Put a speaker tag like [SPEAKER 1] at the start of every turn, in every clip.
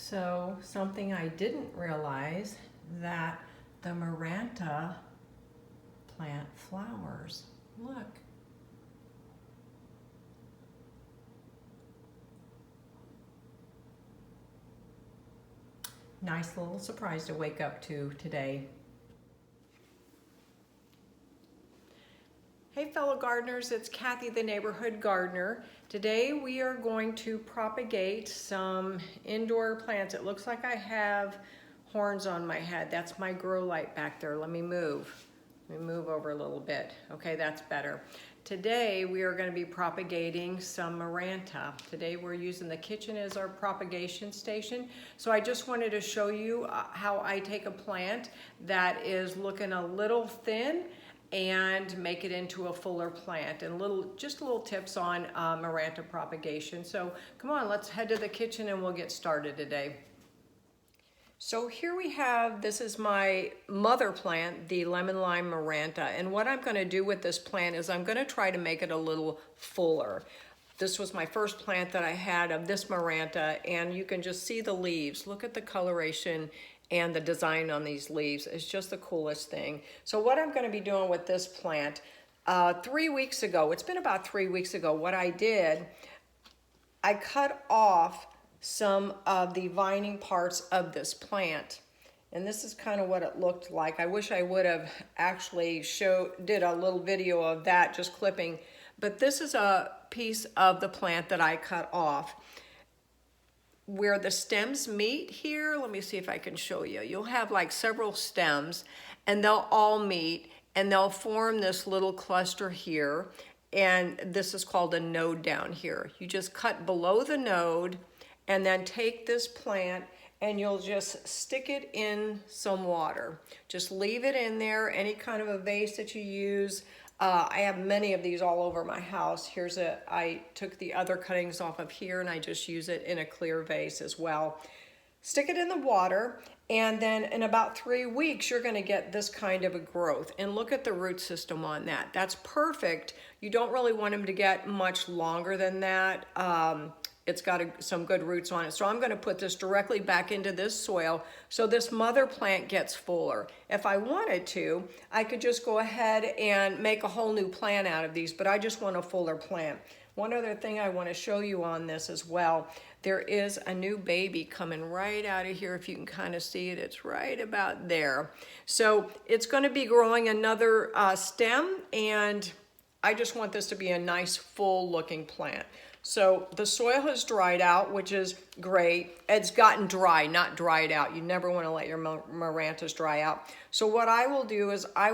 [SPEAKER 1] So something I didn't realize, that the Maranta plant flowers. Look. Nice little surprise to wake up to today. Hey fellow gardeners, it's Kathy the neighborhood gardener. Today we are going to propagate some indoor plants. It looks like I have horns on my head. That's my grow light back there. Let me move over a little bit. Okay, that's better. Today we are going to be propagating some Maranta. Today we're using the kitchen as our propagation station. So I just wanted to show you how I take a plant that is looking a little thin and make it into a fuller plant, and just little tips on Maranta propagation. So come on, let's head to the kitchen and we'll get started today. So here we have, this is my mother plant, the lemon lime Maranta, and what I'm going to do with this plant is I'm going to try to make it a little fuller. This was my first plant that I had of this Maranta, and you can just see the leaves. Look at the coloration and the design on these leaves. It's just the coolest thing. So what I'm going to be doing with this plant, 3 weeks ago, it's been about 3 weeks ago, what I did, I cut off some of the vining parts of this plant. And this is kind of what it looked like. I wish I would have actually did a little video of that, just clipping. But this is a piece of the plant that I cut off. Where the stems meet here, let me see if I can show you. You'll have like several stems and they'll all meet and they'll form this little cluster here. And this is called a node down here. You just cut below the node and then take this plant and you'll just stick it in some water. Just leave it in there, any kind of a vase that you use. I have many of these all over my house. I took the other cuttings off of here and I just use it in a clear vase as well. Stick it in the water, and then in about 3 weeks, you're gonna get this kind of a growth. And look at the root system on that. That's perfect. You don't really want them to get much longer than that. It's got some good roots on it. So I'm gonna put this directly back into this soil so this mother plant gets fuller. If I wanted to, I could just go ahead and make a whole new plant out of these, but I just want a fuller plant. One other thing I wanna show you on this as well, there is a new baby coming right out of here. If you can kind of see it, it's right about there. So it's gonna be growing another stem, and I just want this to be a nice full looking plant. So the soil has dried out, which is great. It's gotten dry, not dried out. You never want to let your Marantas dry out. So what I will do is I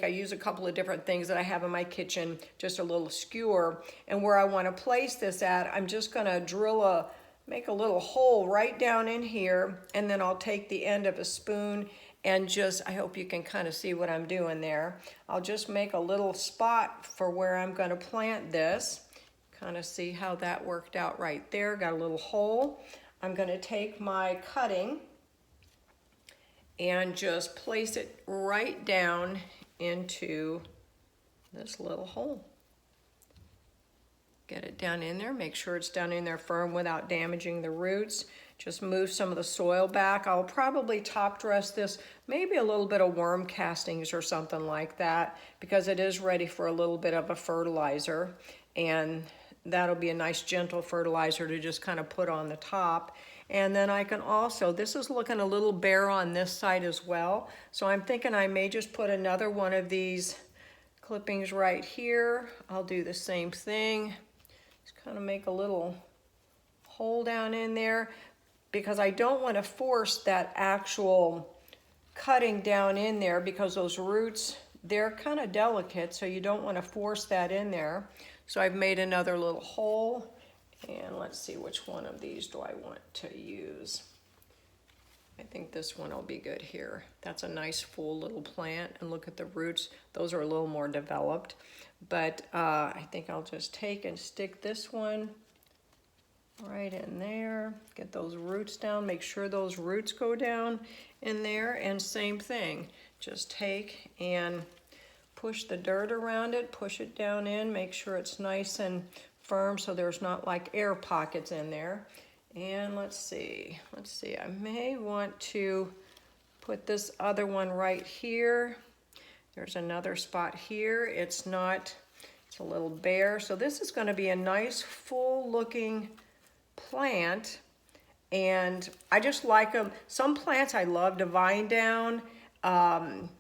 [SPEAKER 1] use a couple of different things that I have in my kitchen, just a little skewer, and where I want to place this at, I'm just going to make a little hole right down in here, and then I'll take the end of a spoon and I hope you can kind of see what I'm doing there. I'll just make a little spot for where I'm going to plant this. Kind of see how that worked out right there. Got a little hole. I'm going to take my cutting and just place it right down into this little hole. Get it down in there. Make sure it's down in there firm without damaging the roots. Just move some of the soil back. I'll probably top dress this, maybe a little bit of worm castings or something like that, because it is ready for a little bit of a fertilizer. And that'll be a nice gentle fertilizer to just kind of put on the top. And then I can also, this is looking a little bare on this side as well. So I'm thinking I may just put another one of these clippings right here. I'll do the same thing. Just kind of make a little hole down in there, because I don't want to force that actual cutting down in there, because those roots, they're kind of delicate, so you don't want to force that in there. So I've made another little hole, and let's see which one of these do I want to use. I think this one will be good here. That's a nice full little plant, and look at the roots. Those are a little more developed, but I think I'll just take and stick this one right in there. Get those roots down. Make sure those roots go down in there, and same thing. Just take and push the dirt around it, push it down in, make sure it's nice and firm so there's not like air pockets in there. And let's see, I may want to put this other one right here. There's another spot here. It's a little bare. So this is going to be a nice full looking plant. And I just like them. Some plants I love to vine down.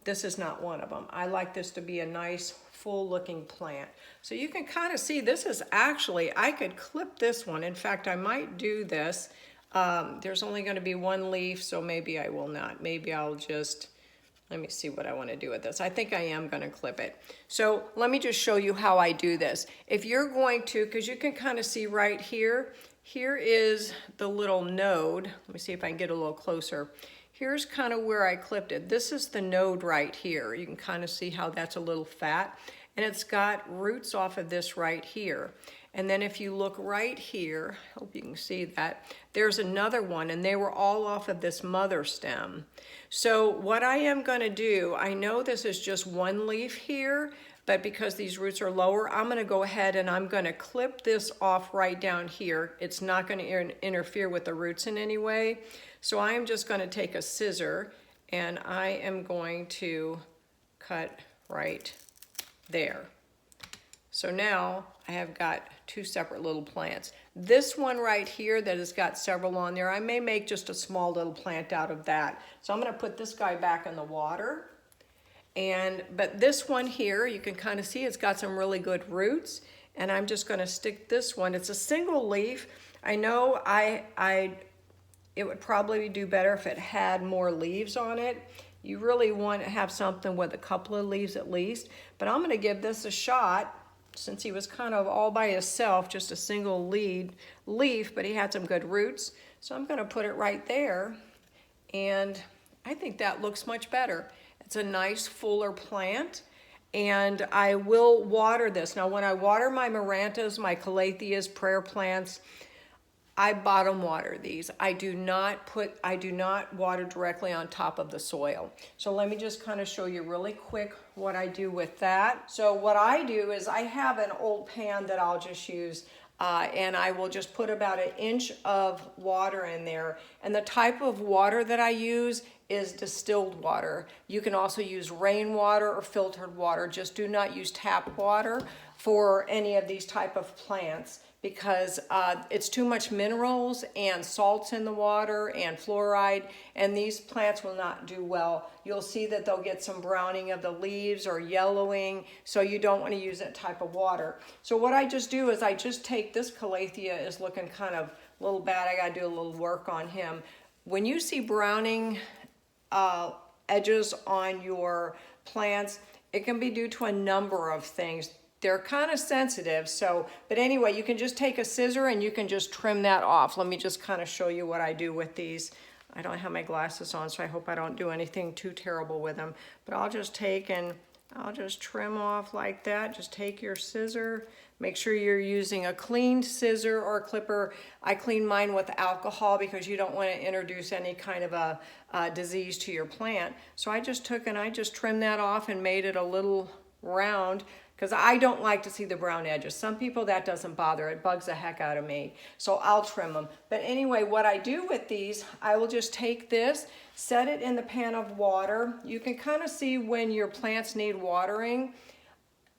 [SPEAKER 1] This is not one of them. I like this to be a nice full looking plant. So you can kind of see this is actually, I could clip this one. In fact, I might do this. There's only going to be one leaf, so maybe I will not. Maybe I'll just, let me see what I want to do with this. I think I am going to clip it. So let me just show you how I do this. If you're going to, because you can kind of see right here, here is the little node. Let me see if I can get a little closer. Here's kind of where I clipped it. This is the node right here. You can kind of see how that's a little fat. And it's got roots off of this right here. And then if you look right here, I hope you can see that, there's another one, and they were all off of this mother stem. So what I am going to do, I know this is just one leaf here, but because these roots are lower, I'm going to go ahead and I'm going to clip this off right down here. It's not going to interfere with the roots in any way. So I am just going to take a scissor and I am going to cut right there. So now I have got two separate little plants. This one right here that has got several on there, I may make just a small little plant out of that. So I'm going to put this guy back in the water. But this one here, you can kind of see it's got some really good roots, and I'm just going to stick this one. It's a single leaf. I know it would probably do better if it had more leaves on it. You really want to have something with a couple of leaves at least, but I'm going to give this a shot since he was kind of all by himself, just a single leaf, but he had some good roots. So I'm going to put it right there, and I think that looks much better. It's a nice fuller plant, and I will water this. Now when I water my Marantas, my Calatheas, prayer plants, I bottom water these. I do not water directly on top of the soil. So let me just kind of show you really quick what I do with that. So what I do is I have an old pan that I'll just use, and I will just put about 1 inch of water in there. And the type of water that I use is distilled water. You can also use rainwater or filtered water. Just do not use tap water for any of these type of plants, because it's too much minerals and salts in the water and fluoride, and these plants will not do well. You'll see that they'll get some browning of the leaves or yellowing, so you don't want to use that type of water. So what I just do is I just take this Calathea is looking kind of a little bad. I got to do a little work on him. When you see browning edges on your plants, it can be due to a number of things. They're kind of sensitive, but anyway, you can just take a scissor and you can just trim that off. Let me just kind of show you what I do with these. I don't have my glasses on, so I hope I don't do anything too terrible with them. But I'll just take and I'll just trim off like that. Just take your scissor. Make sure you're using a clean scissor or clipper. I clean mine with alcohol because you don't want to introduce any kind of a disease to your plant. So I just took and I just trimmed that off and made it a little round, because I don't like to see the brown edges. Some people that doesn't bother. It bugs the heck out of me. So I'll trim them. But anyway, what I do with these, I will just take this, set it in the pan of water. You can kind of see when your plants need watering.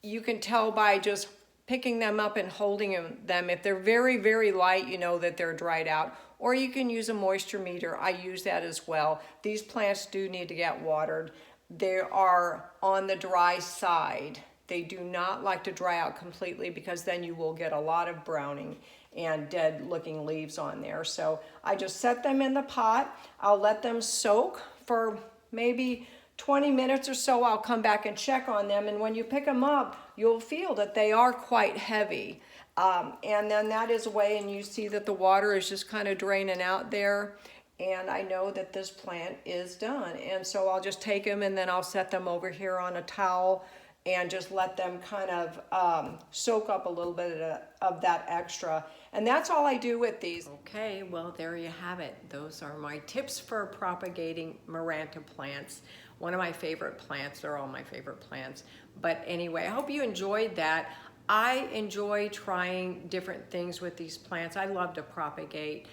[SPEAKER 1] You can tell by just picking them up and holding them. If they're very, very light, you know that they're dried out. Or you can use a moisture meter. I use that as well. These plants do need to get watered. They are on the dry side. They do not like to dry out completely, because then you will get a lot of browning and dead looking leaves on there. So I just set them in the pot. I'll let them soak for maybe 20 minutes or so. I'll come back and check on them. And when you pick them up, you'll feel that they are quite heavy. And then that is away, and you see that the water is just kind of draining out there. And I know that this plant is done. And so I'll just take them and then I'll set them over here on a towel and just let them kind of soak up a little bit of that extra. And that's all I do with these. Okay, well, there you have it. Those are my tips for propagating Maranta plants. One of my favorite plants. They're all my favorite plants. But anyway, I hope you enjoyed that. I enjoy trying different things with these plants. I love to propagate.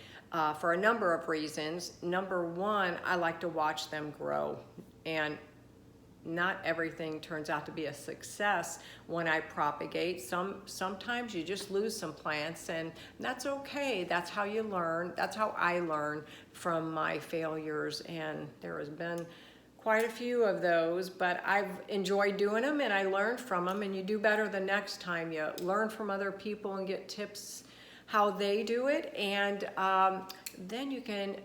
[SPEAKER 1] for a number of reasons. Number one, I like to watch them grow, and not everything turns out to be a success when I propagate. Sometimes you just lose some plants, and that's okay. That's how you learn. That's how I learn from my failures, and there has been quite a few of those, but I've enjoyed doing them and I learned from them, and you do better the next time. You learn from other people and get tips how they do it, and then you can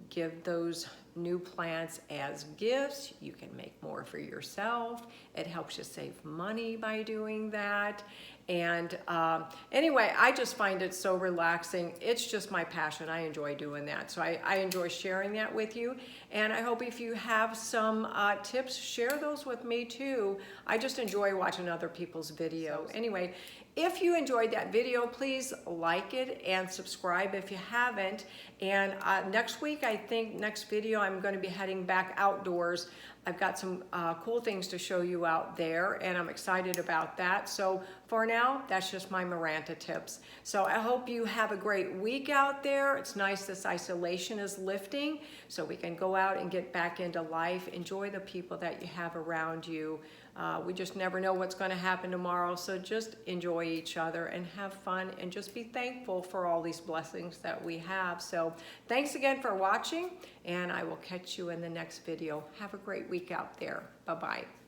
[SPEAKER 1] give those new plants as gifts. You can make more for yourself. It helps you save money by doing that. And anyway, I just find it so relaxing. It's just my passion. I enjoy doing that. So I enjoy sharing that with you. And I hope if you have some tips, share those with me too. I just enjoy watching other people's videos. Anyway, if you enjoyed that video, please like it and subscribe if you haven't. And next week, I think next video, I'm going to be heading back outdoors. I've got some cool things to show you out there, and I'm excited about that. So for now, that's just my Maranta tips. So I hope you have a great week out there. It's nice this isolation is lifting, so we can go out and get back into life. Enjoy the people that you have around you. We just never know what's going to happen tomorrow, so just enjoy each other and have fun and just be thankful for all these blessings that we have. So thanks again for watching, and I will catch you in the next video. Have a great week out there. Bye-bye.